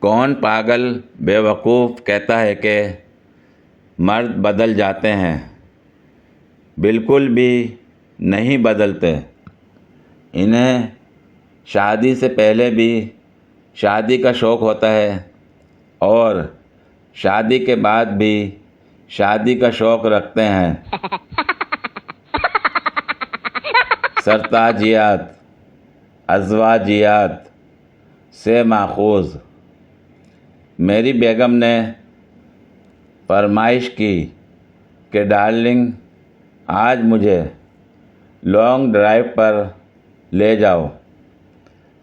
کون پاگل بیوقوف کہتا ہے کہ مرد بدل جاتے ہیں؟ بالکل بھی نہیں بدلتے۔ انہیں شادی سے پہلے بھی شادی کا شوق ہوتا ہے اور شادی کے بعد بھی شادی کا شوق رکھتے ہیں۔ سرتاجیات، ازواجیات سے ماخوذ۔ میری بیگم نے فرمائش کی کہ ڈارلنگ آج مجھے لانگ ڈرائیو پر لے جاؤ۔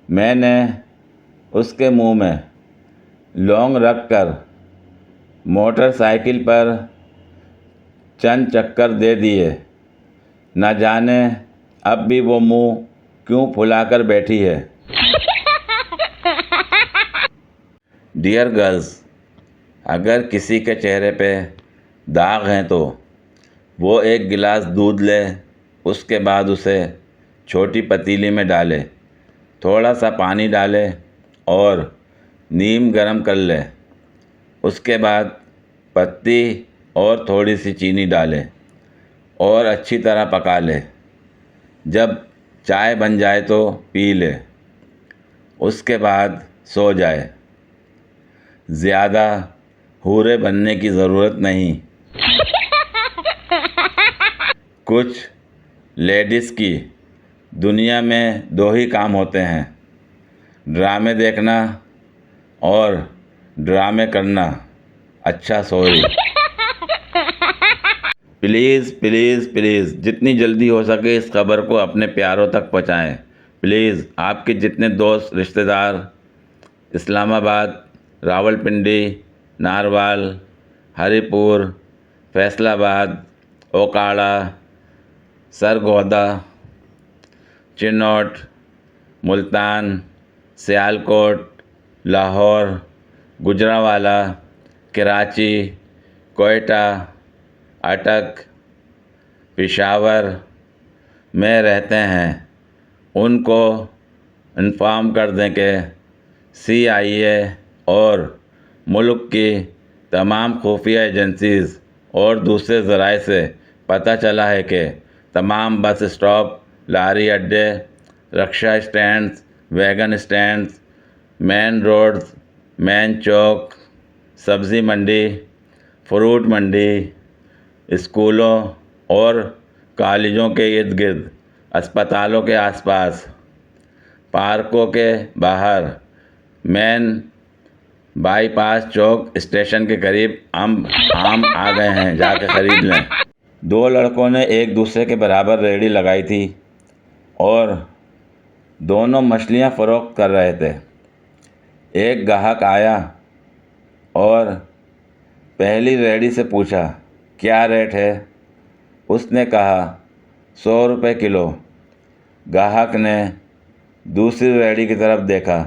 میں نے اس کے منہ میں لونگ رکھ کر موٹر سائیکل پر چند چکر دے دیے۔ نہ جانے اب بھی وہ منہ کیوں پھلا کر بیٹھی ہے۔ ڈیئر گرلز، اگر کسی کے چہرے پہ داغ ہیں تو وہ ایک گلاس دودھ لے، اس کے بعد اسے چھوٹی پتیلی میں ڈالے، تھوڑا سا پانی ڈالے اور نیم گرم کر لے۔ اس کے بعد پتی اور تھوڑی سی چینی ڈالے اور اچھی طرح پکا لے۔ جب چائے بن جائے تو پی لے۔ اس کے بعد سو جائے۔ زیادہ حورے بننے کی ضرورت نہیں۔ کچھ لیڈیز کی دنیا میں دو ہی کام ہوتے ہیں، ڈرامے دیکھنا اور ڈرامے کرنا۔ اچھا سوری۔ پلیز پلیز پلیز جتنی جلدی ہو سکے اس خبر کو اپنے پیاروں تک پہنچائیں۔ پلیز آپ کے جتنے دوست، رشتہ دار اسلام آباد، راولپنڈی، ناروال، ہری پور، فیصل آباد، اوکاڑا، سرگودا، چنوٹ، ملتان، سیالکوٹ، لاہور، گجرانوالہ، کراچی، کوئٹہ، اٹک، پشاور میں رہتے ہیں، ان کو انفارم کر دیں کہ CIA اور ملک کی تمام خفیہ ایجنسیز اور دوسرے ذرائع سے پتہ چلا ہے کہ تمام بس اسٹاپ، لاری اڈے، رکشہ اسٹینڈز، ویگن اسٹینڈز، مین روڈز، مین چوک، سبزی منڈی، فروٹ منڈی، اسکولوں اور کالجوں کے ارد گرد، اسپتالوں کے آس پاس، پارکوں کے باہر، mean by pass Chowk station کے قریب آم آ گئے ہیں، جا کے خرید لیں۔ دو لڑکوں نے ایک دوسرے کے برابر ریہڑی لگائی تھی اور دونوں مچھلیاں فروخت کر رہے تھے۔ ایک گاہک آیا اور پہلی ریہڑی سے پوچھا، کیا ریٹ ہے؟ اس نے کہا 100 روپے کلو۔ گاہک نے دوسری ریہڑی کی طرف دیکھا،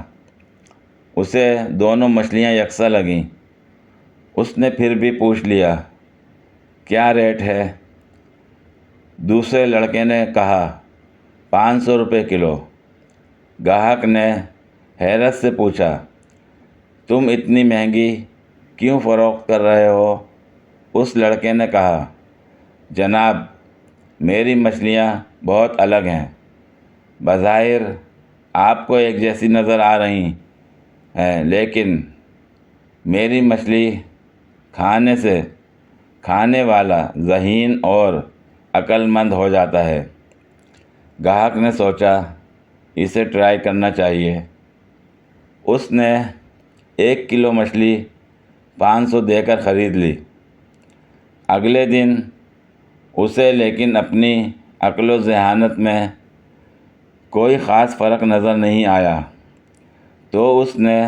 اسے دونوں مچھلیاں یکساں لگیں۔ اس نے پھر بھی پوچھ لیا، کیا ریٹ ہے؟ دوسرے لڑکے نے کہا 500 روپے کلو۔ گاہک نے حیرت سے پوچھا، تم اتنی مہنگی کیوں فروخت کر رہے ہو؟ اس لڑکے نے کہا، جناب میری مچھلیاں بہت الگ ہیں، بظاہر آپ کو ایک جیسی نظر آ رہی ہیں لیکن میری مچھلی کھانے سے کھانے والا ذہین اور عقل مند ہو جاتا ہے۔ گاہک نے سوچا اسے ٹرائی کرنا چاہیے۔ اس نے 1 کلو مچھلی 500 دے کر خرید لی۔ اگلے دن اسے لیکن اپنی عقل و ذہانت میں کوئی خاص فرق نظر نہیں آیا، تو اس نے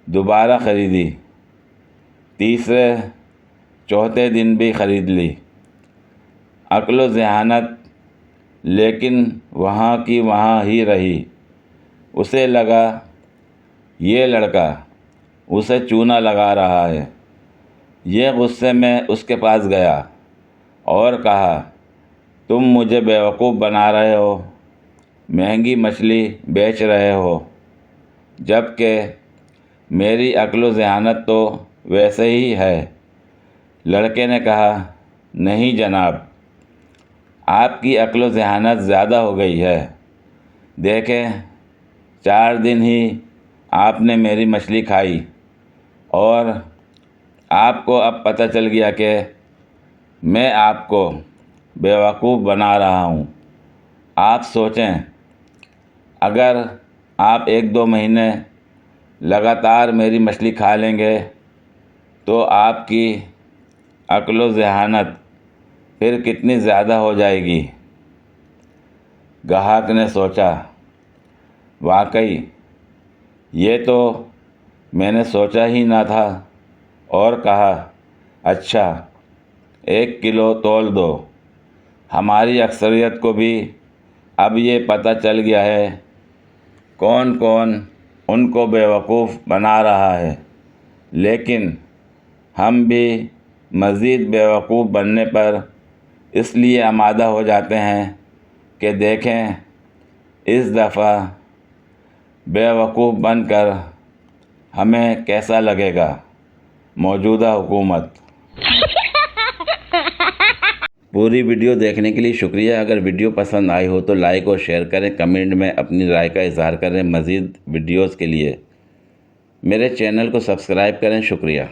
دوبارہ خریدی۔ تیسرے چوتھے دن بھی خرید لی۔ عقل و ذہانت لیکن وہاں کی وہاں ہی رہی۔ اسے لگا یہ لڑکا اسے چونا لگا رہا ہے۔ یہ غصے میں اس کے پاس گیا اور کہا، تم مجھے بیوقوف بنا رہے ہو، مہنگی مچھلی بیچ رہے ہو، جبکہ میری عقل و ذہانت تو ویسے ہی ہے۔ لڑکے نے کہا، نہیں جناب، آپ کی عقل و ذہانت زیادہ ہو گئی ہے۔ دیکھیں، 4 دن ہی آپ نے میری مچھلی کھائی اور آپ کو اب پتہ چل گیا کہ میں آپ کو بیوقوف بنا رہا ہوں۔ آپ سوچیں، اگر آپ 1-2 مہینے لگاتار میری مچھلی کھا لیں گے تو آپ کی عقل و ذہانت پھر کتنی زیادہ ہو جائے گی۔ گاہک نے سوچا، واقعی یہ تو میں نے سوچا ہی نہ تھا، اور کہا، اچھا 1 کلو تول دو۔ ہماری اکثریت کو بھی اب یہ پتہ چل گیا ہے کون کون ان کو بیوقوف بنا رہا ہے، لیکن ہم بھی مزید بیوقوف بننے پر اس لیے آمادہ ہو جاتے ہیں کہ دیکھیں اس دفعہ بیوقوف بن کر ہمیں کیسا لگے گا موجودہ حکومت۔ پوری ویڈیو دیکھنے کے لیے شکریہ۔ اگر ویڈیو پسند آئی ہو تو لائک اور شیئر کریں، کمنٹ میں اپنی رائے کا اظہار کریں۔ مزید ویڈیوز کے لیے میرے چینل کو سبسکرائب کریں۔ شکریہ۔